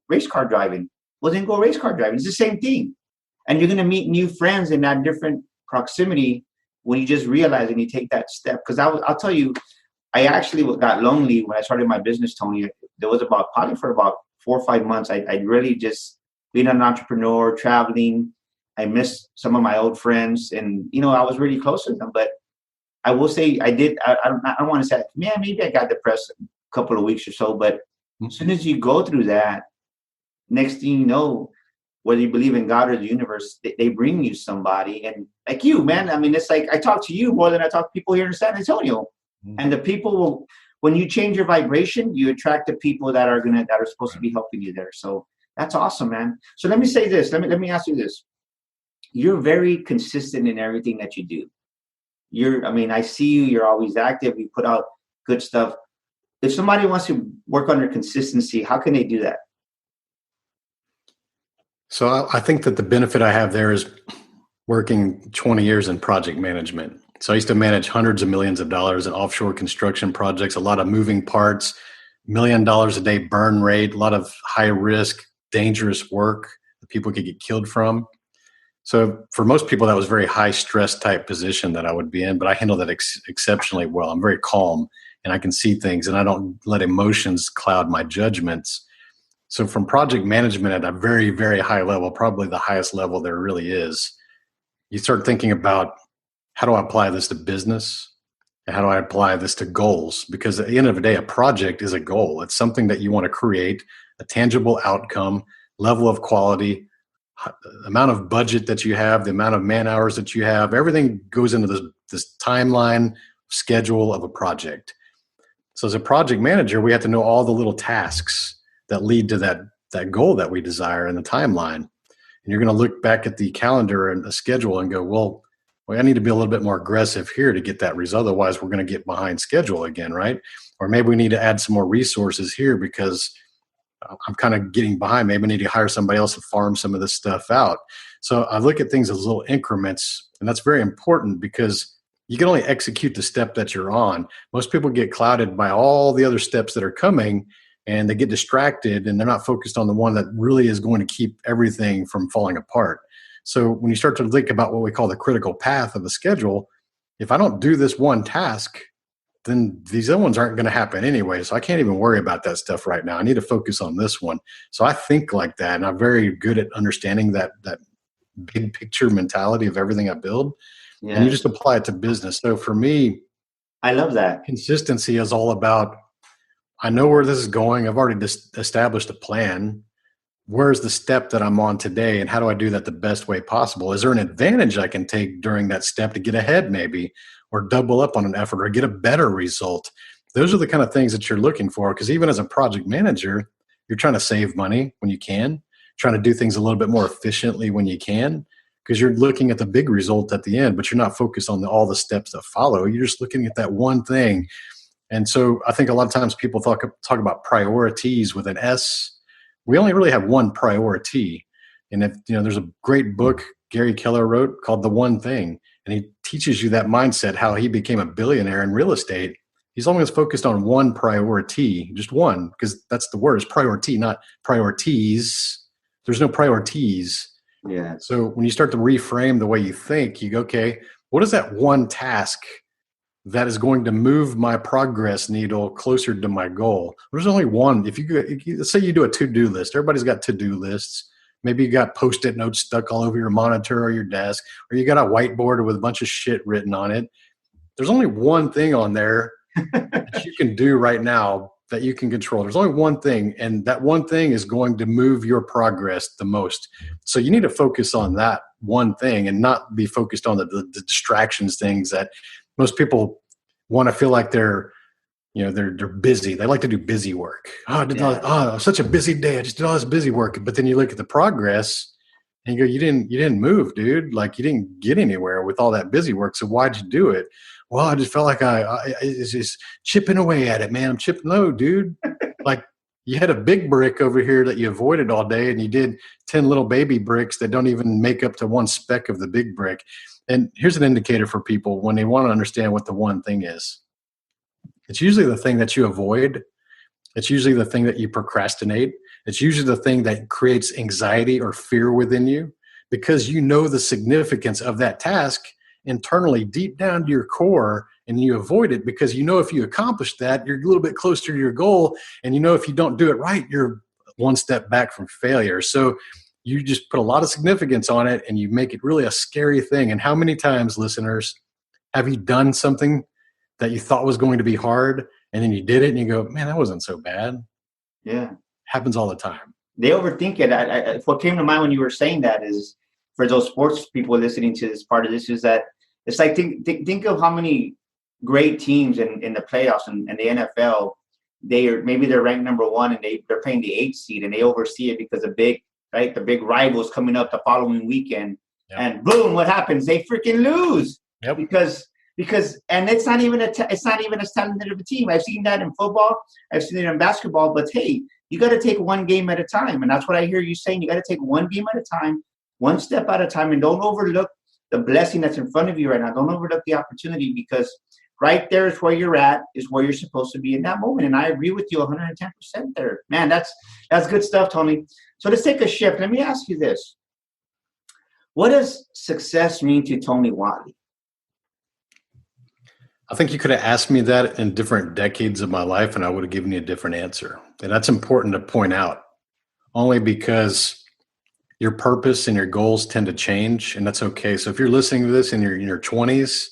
race car driving. Well, then go race car driving. It's the same thing. And you're going to meet new friends in that different proximity when you just realize and you take that step. Because I'll tell you, I actually got lonely when I started my business, Tony. There was probably for about 4 or 5 months, I really just being an entrepreneur, traveling. I missed some of my old friends, and I was really close to them. But I will say I did. I don't want to say, man, maybe I got depressed a couple of weeks or so. But as soon as you go through that, next thing you know, whether you believe in God or the universe, they bring you somebody. And like you, man, I mean, it's like I talk to you more than I talk to people here in San Antonio. And the people will, when you change your vibration, you attract the people that are supposed to be helping you there. So that's awesome, man. So let me say this. Let me ask you this. You're very consistent in everything that you do. I see you. You're always active. You put out good stuff. If somebody wants to work on their consistency, how can they do that? So I think that the benefit I have there is working 20 years in project management. So I used to manage hundreds of millions of dollars in offshore construction projects, a lot of moving parts, $1 million a day burn rate, a lot of high risk, dangerous work that people could get killed from. So for most people, that was a very high stress type position that I would be in, but I handle that exceptionally well. I'm very calm and I can see things and I don't let emotions cloud my judgments. So from project management at a very, very high level, probably the highest level there really is, you start thinking about, how do I apply this to business? And how do I apply this to goals? Because at the end of the day, a project is a goal. It's something that you want to create, a tangible outcome, level of quality, amount of budget that you have, the amount of man hours that you have, everything goes into this timeline schedule of a project. So as a project manager, we have to know all the little tasks that lead to that goal that we desire in the timeline. And you're going to look back at the calendar and the schedule and go, well, I need to be a little bit more aggressive here to get that result. Otherwise, we're going to get behind schedule again, right? Or maybe we need to add some more resources here because I'm kind of getting behind. Maybe I need to hire somebody else to farm some of this stuff out. So I look at things as little increments, and that's very important because you can only execute the step that you're on. Most people get clouded by all the other steps that are coming, and they get distracted, and they're not focused on the one that really is going to keep everything from falling apart. So when you start to think about what we call the critical path of a schedule, if I don't do this one task, then these other ones aren't going to happen anyway. So I can't even worry about that stuff right now. I need to focus on this one. So I think like that, and I'm very good at understanding that big picture mentality of everything I build. Yeah. And you just apply it to business. So for me, I love that. Consistency is all about, I know where this is going. I've already established a plan. Where's the step that I'm on today, and how do I do that the best way possible? Is there an advantage I can take during that step to get ahead maybe, or double up on an effort or get a better result? Those are the kind of things that you're looking for, because even as a project manager, you're trying to save money when you can, trying to do things a little bit more efficiently when you can, because you're looking at the big result at the end, but you're not focused on all the steps that follow. You're just looking at that one thing. And so I think a lot of times people talk about priorities with an S. We only really have one priority. And if there's a great book Gary Keller wrote called The One Thing, and he teaches you that mindset, how he became a billionaire in real estate. He's always focused on one priority, just one, because that's the word, is priority, not priorities. There's no priorities. Yeah. So when you start to reframe the way you think, you go, okay, what is that one task that is going to move my progress needle closer to my goal? There's only one. Let's say you do a to-do list. Everybody's got to-do lists. Maybe you got Post-it notes stuck all over your monitor or your desk, or you got a whiteboard with a bunch of shit written on it. There's only one thing on there that you can do right now that you can control. There's only one thing, and that one thing is going to move your progress the most. So you need to focus on that one thing and not be focused on the distractions, things that most people want to feel like they're busy. They like to do busy work. Such a busy day. I just did all this busy work. But then you look at the progress and you go, you didn't move, dude. Like, you didn't get anywhere with all that busy work. So why'd you do it? Well, I just felt like it's just chipping away at it, man. I'm chipping. No, dude. Like, you had a big brick over here that you avoided all day, and you did 10 little baby bricks that don't even make up to one speck of the big brick. And here's an indicator for people when they want to understand what the one thing is. It's usually the thing that you avoid. It's usually the thing that you procrastinate. It's usually the thing that creates anxiety or fear within you, because you know the significance of that task internally deep down to your core, and you avoid it because you know if you accomplish that, you're a little bit closer to your goal. And you know if you don't do it right, you're one step back from failure. So you just put a lot of significance on it, and you make it really a scary thing. And how many times, listeners, have you done something that you thought was going to be hard, and then you did it and you go, man, that wasn't so bad? Yeah. Happens all the time. They overthink it. What came to mind when you were saying that is, for those sports people listening to this part of this, is that it's like, think of how many great teams in the playoffs and the NFL, they're ranked number one, and they're playing the 8th seed, and they oversee it because the big rivals coming up the following weekend. Yep. And boom, what happens? They freaking lose. Yep. Because and it's not even as talented of a team. I've seen that in football. I've seen it in basketball. But hey, you got to take one game at a time, and that's what I hear you saying. You got to take one game at a time, one step at a time, and don't overlook the blessing that's in front of you right now. Don't overlook the opportunity, because right there is where you're at, is where you're supposed to be in that moment. And I agree with you 110% there. Man, that's good stuff, Tony. So let's take a shift. Let me ask you this. What does success mean to Tony Whatley? I think you could have asked me that in different decades of my life, and I would have given you a different answer. And that's important to point out, only because your purpose and your goals tend to change, and that's okay. So if you're listening to this in your 20s,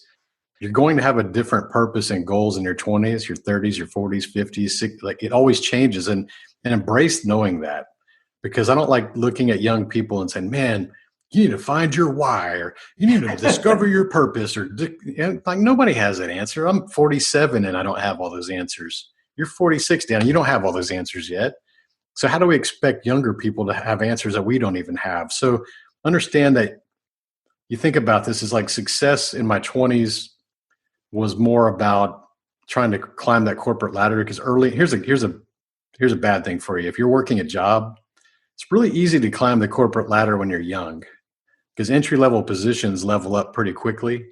you're going to have a different purpose and goals in your 20s, your 30s, your 40s, 50s, 60s. Like, it always changes, and embrace knowing that, because I don't like looking at young people and saying, man, you need to find your why, or you need to discover your purpose, or like, nobody has that answer. I'm 47 and I don't have all those answers. You're 46, Dan, you don't have all those answers yet. So how do we expect younger people to have answers that we don't even have? So understand that you think about this as like, success in my 20s was more about trying to climb that corporate ladder, because here's a bad thing for you. If you're working a job, it's really easy to climb the corporate ladder when you're young, because entry-level positions level up pretty quickly.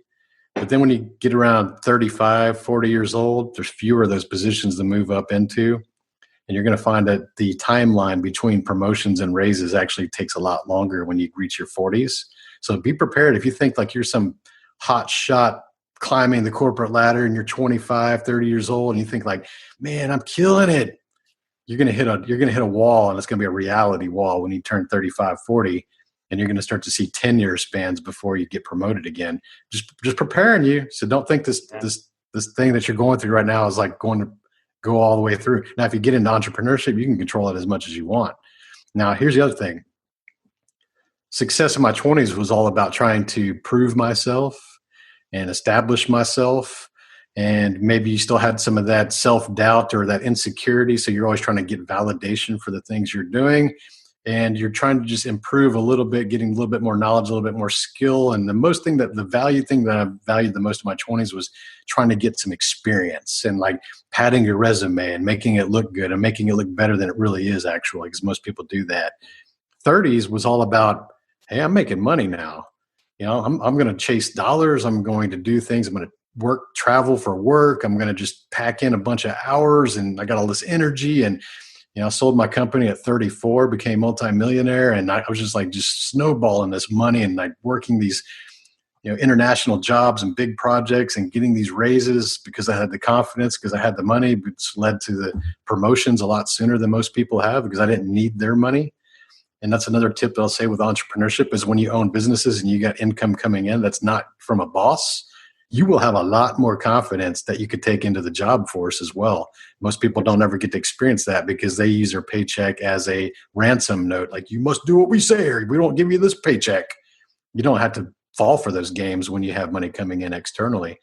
But then when you get around 35, 40 years old, there's fewer of those positions to move up into. And you're going to find that the timeline between promotions and raises actually takes a lot longer when you reach your 40s. So be prepared. If you think like you're some hot shot climbing the corporate ladder and you're 25, 30 years old, and you think like, man, I'm killing it, you're going to hit a wall, and it's going to be a reality wall when you turn 35, 40. And you're going to start to see 10-year spans before you get promoted again. Just preparing you. So don't think this thing that you're going through right now is like going to go all the way through. Now, if you get into entrepreneurship, you can control it as much as you want. Now, here's the other thing. Success in my 20s was all about trying to prove myself and establish myself. And maybe you still had some of that self-doubt or that insecurity. So you're always trying to get validation for the things you're doing. And you're trying to just improve a little bit, getting a little bit more knowledge, a little bit more skill. And the value thing that I valued the most in my 20s was trying to get some experience and like padding your resume and making it look good and making it look better than it really is actually, because most people do that. 30s was all about, hey, I'm making money now. You know, I'm going to chase dollars. I'm going to do things. I'm going to travel for work. I'm going to just pack in a bunch of hours, and I got all this energy. And I sold my company at 34, became multimillionaire, and I was just snowballing this money and like working these, international jobs and big projects and getting these raises because I had the confidence, because I had the money, which led to the promotions a lot sooner than most people have because I didn't need their money. And that's another tip that I'll say with entrepreneurship is when you own businesses and you got income coming in that's not from a boss, you will have a lot more confidence that you could take into the job force as well. Most people don't ever get to experience that because they use their paycheck as a ransom note. Like, you must do what we say or we don't give you this paycheck. You don't have to fall for those games when you have money coming in externally.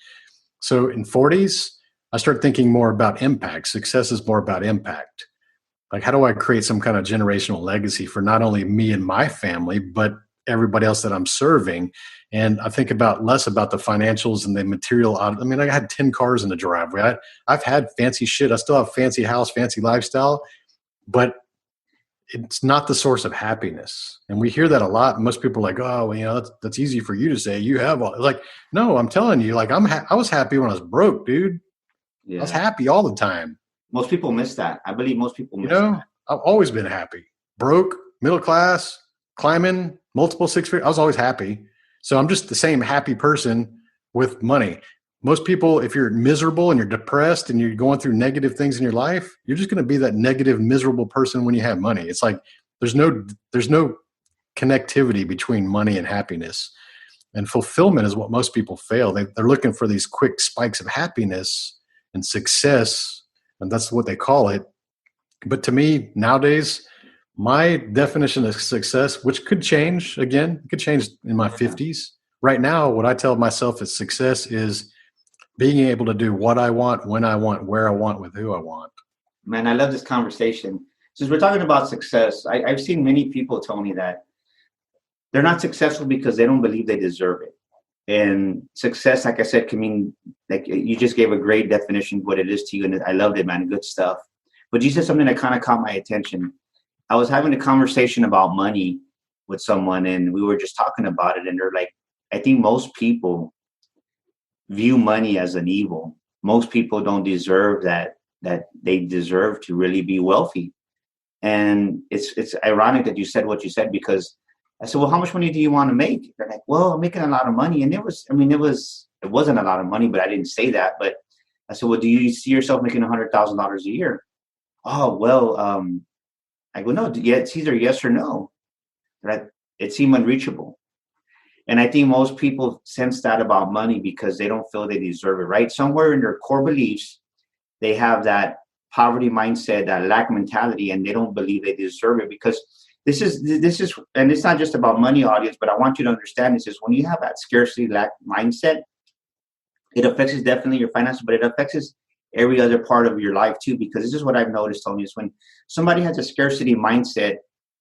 So in 40s, I start thinking more about impact. Success is more about impact. Like, how do I create some kind of generational legacy for not only me and my family, but everybody else that I'm serving? And I think about less about the financials and the material. I mean, I had 10 cars in the driveway. I've had fancy shit. I still have fancy house, fancy lifestyle, but it's not the source of happiness. And we hear that a lot. Most people are like, oh, well, that's easy for you to say. You have all. Like, no, I'm telling you, like, I was happy when I was broke, dude. Yeah. I was happy all the time. Most people miss that. I believe most people miss that. I've always been happy. Broke, middle class, climbing, multiple six figures. I was always happy. So I'm just the same happy person with money. Most people, if you're miserable and you're depressed and you're going through negative things in your life, you're just going to be that negative, miserable person when you have money. It's like there's no connectivity between money and happiness. And fulfillment is what most people fail. They're looking for these quick spikes of happiness and success, and that's what they call it. But to me, nowadays, my definition of success, which could change again, it could change in my 50s. Right now, what I tell myself is success is being able to do what I want, when I want, where I want, with who I want. Man, I love this conversation. Since we're talking about success, I've seen many people tell me that they're not successful because they don't believe they deserve it. And success, like I said, can mean, like you just gave a great definition of what it is to you. And I loved it, man. Good stuff. But you said something that kind of caught my attention. I was having a conversation about money with someone, and we were just talking about it. And they're like, I think most people view money as an evil. Most people don't deserve that they deserve to really be wealthy. And it's ironic that you said what you said, because I said, well, how much money do you want to make? They're like, well, I'm making a lot of money. And it wasn't a lot of money, but I didn't say that. But I said, well, do you see yourself making $100,000 a year? Oh, well, I go, no, yeah, it's either yes or no. Right? It seemed unreachable. And I think most people sense that about money because they don't feel they deserve it, right? Somewhere in their core beliefs, they have that poverty mindset, that lack mentality, and they don't believe they deserve it. Because this is, and it's not just about money, audience, but I want you to understand this is when you have that scarcity lack mindset, it affects definitely your finances, but it affects every other part of your life too. Because this is what I've noticed, Tony, is when somebody has a scarcity mindset,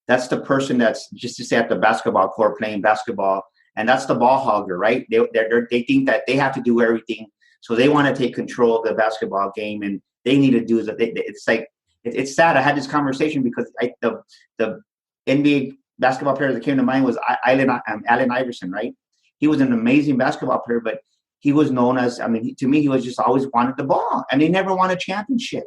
that's the person that's, just to say, at the basketball court playing basketball, and that's the ball hogger, right? They think that they have to do everything, so they want to take control of the basketball game, and they need to do that. It's like it's sad. I had this conversation because the NBA basketball player that came to mind was Allen Iverson, right? He was an amazing basketball player, but he was known as, I mean, to me, he was just always wanted the ball, and he never won a championship.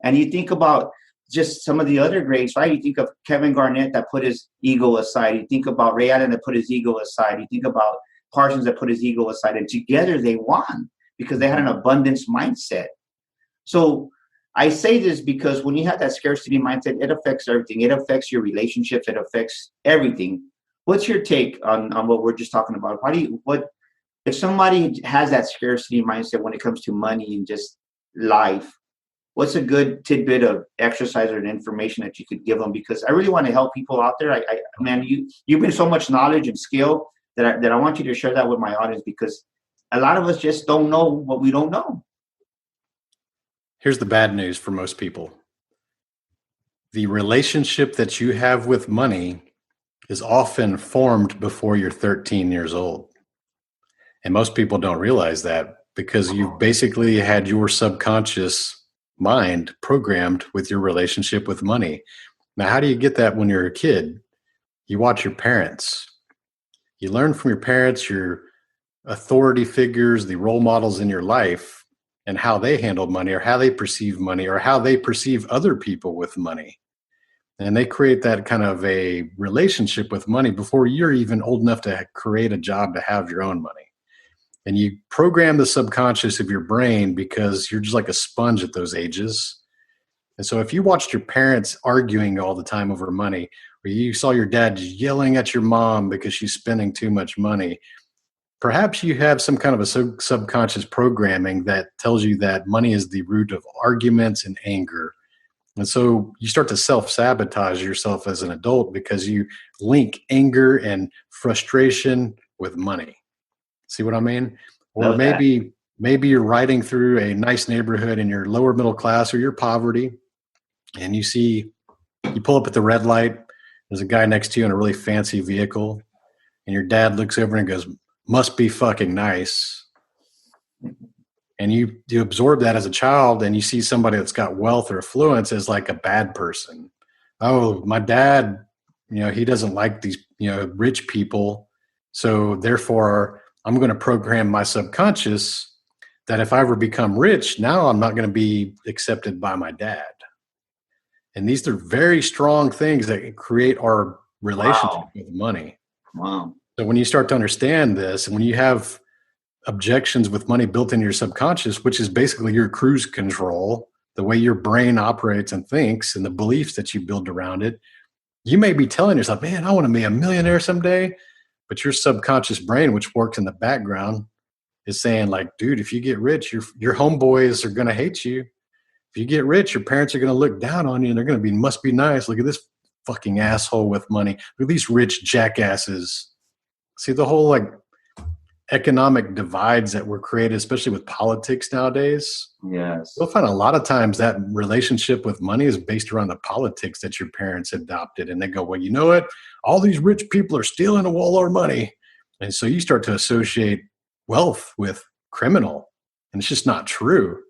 And you think about just some of the other greats, right? You think of Kevin Garnett that put his ego aside. You think about Ray Allen that put his ego aside. You think about Parsons that put his ego aside, and together they won because they had an abundance mindset. So I say this because when you have that scarcity mindset, it affects everything. It affects your relationships. It affects everything. What's your take on what we're just talking about? If somebody has that scarcity mindset when it comes to money and just life, what's a good tidbit of exercise or information that you could give them? Because I really want to help people out there. Man, you bring so much knowledge and skill that I want you to share that with my audience, because a lot of us just don't know what we don't know. Here's the bad news for most people. The relationship that you have with money is often formed before you're 13 years old. And most people don't realize that because you've basically had your subconscious mind programmed with your relationship with money. Now, how do you get that when you're a kid? You watch your parents. You learn from your parents, your authority figures, the role models in your life, and how they handle money or how they perceive money or how they perceive other people with money. And they create that kind of a relationship with money before you're even old enough to create a job to have your own money. And you program the subconscious of your brain because you're just like a sponge at those ages. And so if you watched your parents arguing all the time over money, or you saw your dad yelling at your mom because she's spending too much money, perhaps you have some kind of a subconscious programming that tells you that money is the root of arguments and anger. And so you start to self-sabotage yourself as an adult because you link anger and frustration with money. See what I mean? Or Love that. maybe you're riding through a nice neighborhood and you're lower middle class or you're poverty, and you pull up at the red light. There's a guy next to you in a really fancy vehicle, and your dad looks over and goes, "Must be fucking nice." And you absorb that as a child, and you see somebody that's got wealth or affluence as like a bad person. Oh, my dad, he doesn't like these, rich people. So therefore, I'm going to program my subconscious that if I ever become rich, now I'm not going to be accepted by my dad. And these are very strong things that create our relationship Wow. with money. Wow. So when you start to understand this, and when you have objections with money built into your subconscious, which is basically your cruise control, the way your brain operates and thinks and the beliefs that you build around it, you may be telling yourself, man, I want to be a millionaire someday. But your subconscious brain, which works in the background, is saying like, dude, if you get rich, your homeboys are going to hate you. If you get rich, your parents are going to look down on you and they're going to be, must be nice. Look at this fucking asshole with money. Look at these rich jackasses. See the whole like economic divides that were created, especially with politics nowadays. Yes. You'll find a lot of times that relationship with money is based around the politics that your parents adopted. And they go, well, you know what? All these rich people are stealing all our money. And so you start to associate wealth with criminal. And it's just not true.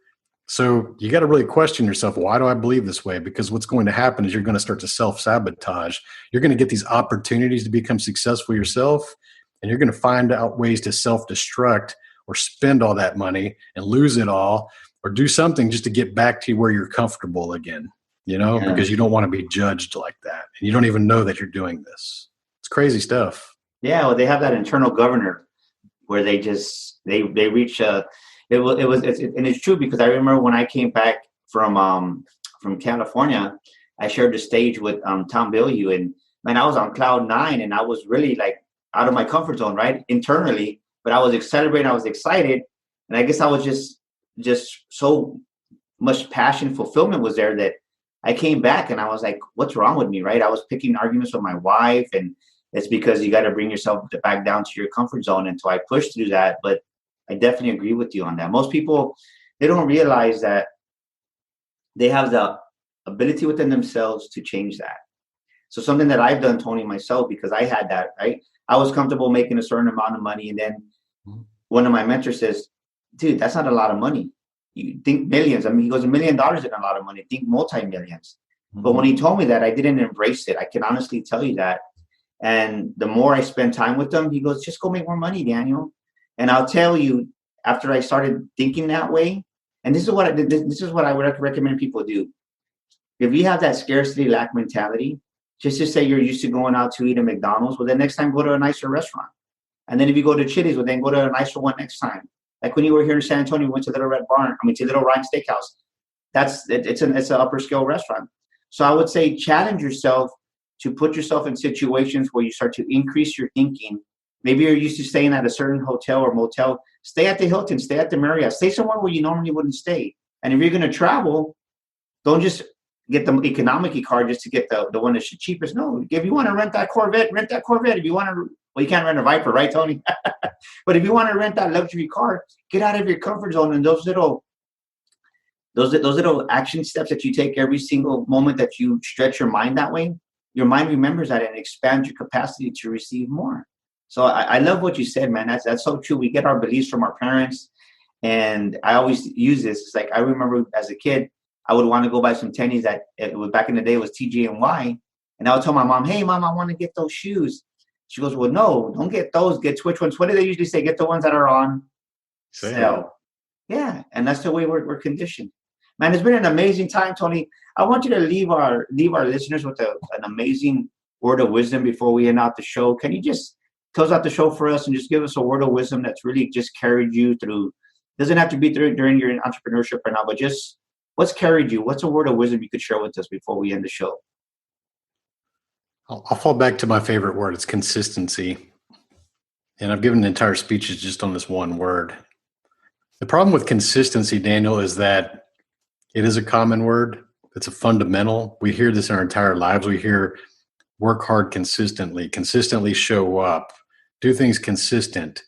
So you got to really question yourself, why do I believe this way? Because what's going to happen is you're going to start to self-sabotage. You're going to get these opportunities to become successful yourself. And you're going to find out ways to self-destruct or spend all that money and lose it all, or do something just to get back to where you're comfortable again, because you don't want to be judged like that. And you don't even know that you're doing this. It's crazy stuff. Yeah, well, they have that internal governor where they reach and it's true, because I remember when I came back from California, I shared the stage with Tom Bilyeu, and man, I was on cloud nine, and I was really like out of my comfort zone, right, internally, but I was celebrating, I was excited, and I guess I was just so much passion, fulfillment was there that I came back and I was like, what's wrong with me, right? I was picking arguments with my wife, and it's because you got to bring yourself back down to your comfort zone. And so I pushed through that, but I definitely agree with you on that. Most people, they don't realize that they have the ability within themselves to change that. So something that I've done, Tony, myself, because I had that, right? I was comfortable making a certain amount of money. And then one of my mentors says, dude, that's not a lot of money. You think millions. I mean, he goes, $1 million isn't a lot of money. Think multi-millions. Mm-hmm. But when he told me that, I didn't embrace it. I can honestly tell you that. And the more I spend time with them, he goes, just go make more money, Daniel. And I'll tell you, after I started thinking that way, and this is what I would recommend people do. If you have that scarcity lack mentality, just to say you're used to going out to eat at McDonald's, well, then next time go to a nicer restaurant. And then if you go to Chili's, well, then go to a nicer one next time. Like when you were here in San Antonio, we went to Little Ryan Steakhouse. It's an upper scale restaurant. So I would say challenge yourself to put yourself in situations where you start to increase your thinking. Maybe you're used to staying at a certain hotel or motel. Stay at the Hilton, stay at the Marriott, stay somewhere where you normally wouldn't stay. And if you're going to travel, don't just get the economic card just to get the one that's the cheapest. No, if you want to rent that Corvette, rent that Corvette. If you want to, well, you can't rent a Viper, right, Tony? But if you want to rent that luxury car, get out of your comfort zone. And those little action steps that you take every single moment that you stretch your mind that way, your mind remembers that and expands your capacity to receive more. So I love what you said, man. That's so true. We get our beliefs from our parents. And I always use this. It's like, I remember as a kid, I would want to go buy some tennies that it was back in the day, it was TJ&Y. And I would tell my mom, hey, mom, I want to get those shoes. She goes, well, no, don't get those. Get which ones? What do they usually say? Get the ones that are on sale. Yeah. And that's the way we're conditioned. Man, it's been an amazing time, Tony. I want you to leave our listeners with an amazing word of wisdom before we end out the show. Can you just close out the show for us and just give us a word of wisdom that's really just carried you through? Doesn't have to be during your entrepreneurship right now, but just what's carried you? What's a word of wisdom you could share with us before we end the show? I'll fall back to my favorite word. It's consistency. And I've given entire speeches just on this one word. The problem with consistency, Daniel, is that it is a common word, It's a fundamental. We hear this in our entire lives. We hear work hard consistently show up, do things consistent.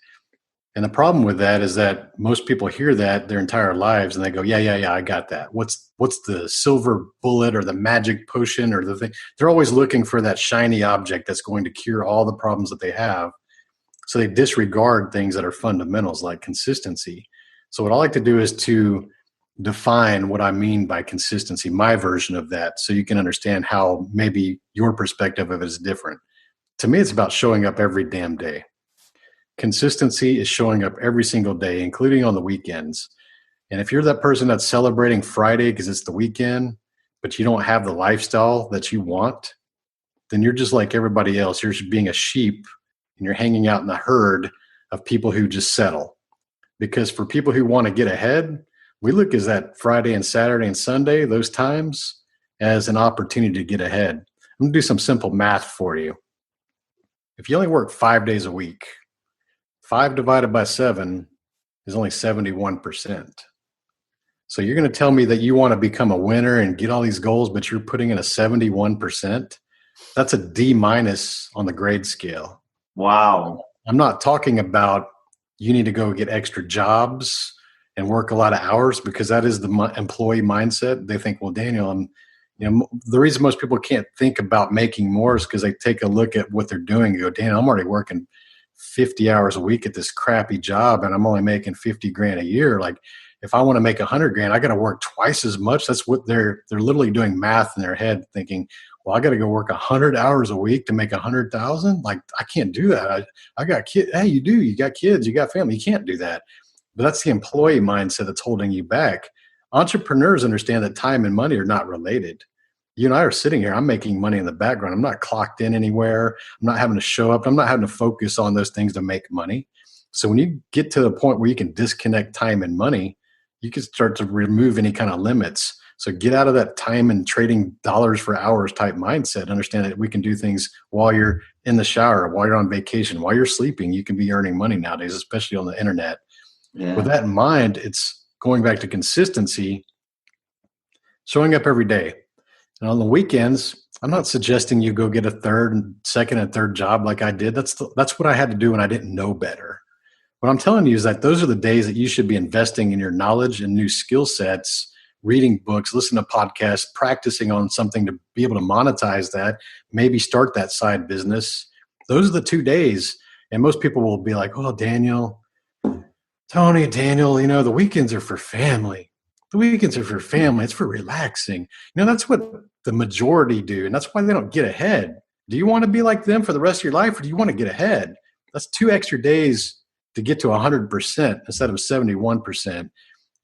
And the problem with that is that most people hear that their entire lives and they go, yeah, I got that. What's the silver bullet or the magic potion or the thing? They're always looking for that shiny object that's going to cure all the problems that they have. So they disregard things that are fundamentals like consistency. So what I like to do is to define what I mean by consistency, my version of that, so you can understand how maybe your perspective of it is different. To me, it's about showing up every damn day. Consistency is showing up every single day, including on the weekends. And if you're that person that's celebrating Friday because it's the weekend, but you don't have the lifestyle that you want, then you're just like everybody else. You're just being a sheep and you're hanging out in the herd of people who just settle. Because for people who want to get ahead, we look as that Friday and Saturday and Sunday, those times, as an opportunity to get ahead. I'm going to do some simple math for you. If you only work 5 days a week, 5 divided by 7 is only 71%. So you're going to tell me that you want to become a winner and get all these goals, but you're putting in a 71%? That's a D minus on the grade scale. Wow. I'm not talking about you need to go get extra jobs and work a lot of hours, because that is the employee mindset. They think, well, Daniel, the reason most people can't think about making more is because they take a look at what they're doing and go, Daniel, I'm already working 50 hours a week at this crappy job and I'm only making 50 grand a year. Like, if I want to make 100 grand, I got to work twice as much. That's what they're literally doing math in their head, thinking, well, I got to go work 100 hours a week to make 100,000. Like, I can't do that. I got kids. Hey, you got kids, you got family. You can't do that. But that's the employee mindset that's holding you back. Entrepreneurs understand that time and money are not related. You and I are sitting here. I'm making money in the background. I'm not clocked in anywhere. I'm not having to show up. I'm not having to focus on those things to make money. So when you get to the point where you can disconnect time and money, you can start to remove any kind of limits. So get out of that time and trading dollars for hours type mindset. Understand that we can do things while you're in the shower, while you're on vacation, while you're sleeping. You can be earning money nowadays, especially on the internet. Yeah. With that in mind, it's going back to consistency, showing up every day. And on the weekends, I'm not suggesting you go get a second and third job like I did. That's what I had to do when I didn't know better. What I'm telling you is that those are the days that you should be investing in your knowledge and new skill sets, reading books, listening to podcasts, practicing on something to be able to monetize that, maybe start that side business. Those are the 2 days. And most people will be like, oh, Tony, Daniel, the weekends are for family. The weekends are for family. It's for relaxing. That's what the majority do. And that's why they don't get ahead. Do you want to be like them for the rest of your life, or do you want to get ahead? That's 2 extra days to get to 100% instead of 71%.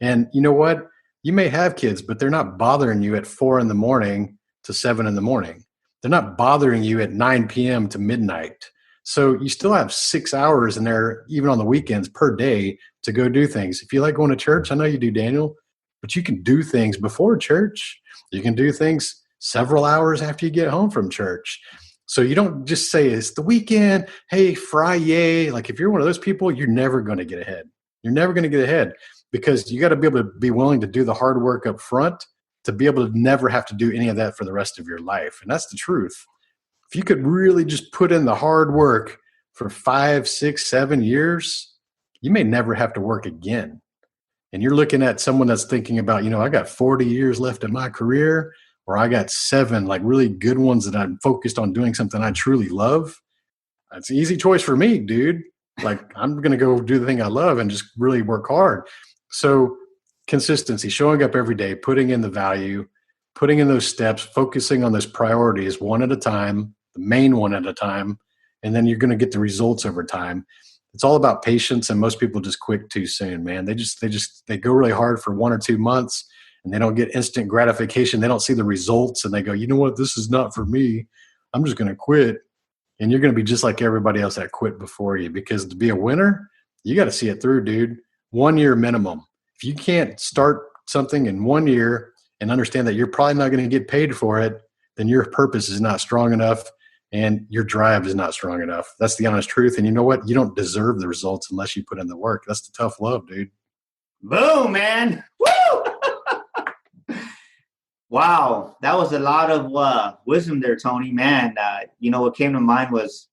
And you know what? You may have kids, but they're not bothering you at 4 a.m. to 7 a.m. They're not bothering you at 9 p.m. to midnight. So you still have 6 hours in there, even on the weekends per day, to go do things. If you like going to church, I know you do, Daniel, but you can do things before church. You can do things several hours after you get home from church. So you don't just say it's the weekend, hey, Friday. Like, if you're one of those people, you're never going to get ahead. You're never going to get ahead, because you got to be able to be willing to do the hard work up front to be able to never have to do any of that for the rest of your life. And that's the truth. If you could really just put in the hard work for 5, 6, 7 years, you may never have to work again. And you're looking at someone that's thinking about, I got 40 years left in my career, or I got 7 like really good ones that I'm focused on doing something I truly love. It's an easy choice for me, dude. Like, I'm going to go do the thing I love and just really work hard. So consistency, showing up every day, putting in the value, putting in those steps, focusing on those priorities one at a time, the main one at a time, and then you're going to get the results over time. It's all about patience, and most people just quit too soon, man. They go really hard for 1 or 2 months, and they don't get instant gratification. They don't see the results, and they go, you know what? This is not for me. I'm just going to quit. And you're going to be just like everybody else that quit before you, because to be a winner, you got to see it through, dude. 1 year minimum. If you can't start something in 1 year and understand that you're probably not going to get paid for it, then your purpose is not strong enough and your drive is not strong enough. That's the honest truth. And you know what? You don't deserve the results unless you put in the work. That's the tough love, dude. Boom, man. Woo! Wow, that was a lot of wisdom there, Tony. Man, what came to mind was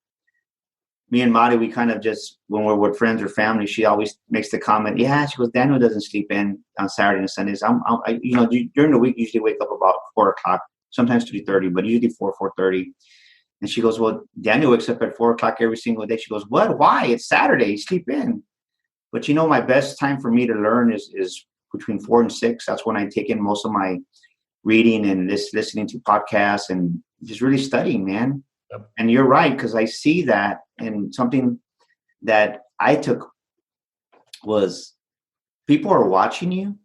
me and Mari. We kind of just, when we're with friends or family, she always makes the comment, yeah, she goes, Daniel doesn't sleep in on Saturday and Sundays. During the week, usually wake up about 4 o'clock, sometimes 3:30, but usually 4:30. And she goes, well, Daniel wakes up at 4 o'clock every single day. She goes, what? Why? It's Saturday. Sleep in. But my best time for me to learn is between 4 and 6. That's when I take in most of my reading and listening to podcasts and just really studying, man. Yep. And you're right, because I see that, and something that I took was people are watching you,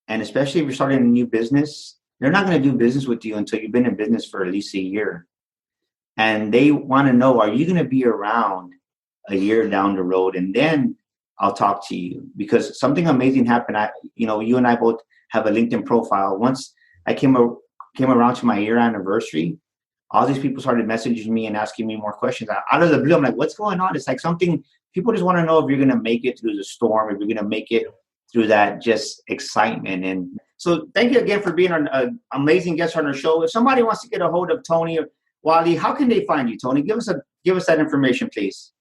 and especially if you're starting a new business, they're not going to do business with you until you've been in business for at least a year. And they want to know, are you going to be around a year down the road? And then I'll talk to you, because something amazing happened. You and I both have a LinkedIn profile. Once I came around to my year anniversary, all these people started messaging me and asking me more questions out of the blue. I'm like, what's going on? It's like something, people just want to know if you're going to make it through the storm, if you're going to make it through that just excitement. And so thank you again for being an amazing guest on our show. If somebody wants to get a hold of Tony Whatley, how can they find you, Tony? Give us that information, please.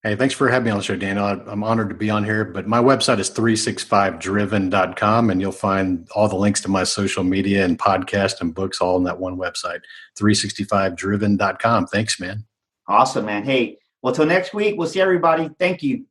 Hey, thanks for having me on the show, Daniel. I'm honored to be on here, but my website is 365driven.com, and you'll find all the links to my social media and podcast and books all on that one website, 365driven.com. Thanks, man. Awesome, man. Hey, well, till next week, we'll see everybody. Thank you.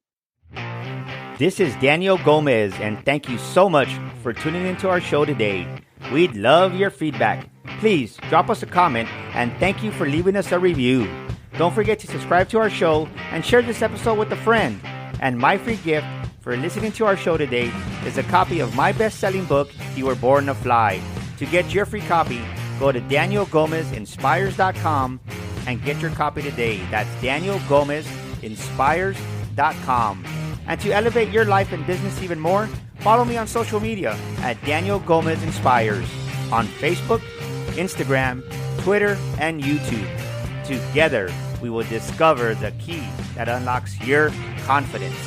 This is Daniel Gomez, and thank you so much for tuning into our show today. We'd love your feedback. Please drop us a comment, and thank you for leaving us a review. Don't forget to subscribe to our show and share this episode with a friend. And my free gift for listening to our show today is a copy of my best-selling book, You Were Born to Fly. To get your free copy, go to DanielGomezInspires.com and get your copy today. That's DanielGomezInspires.com. And to elevate your life and business even more, follow me on social media at Daniel Gomez Inspires on Facebook, Instagram, Twitter, and YouTube. Together, we will discover the key that unlocks your confidence.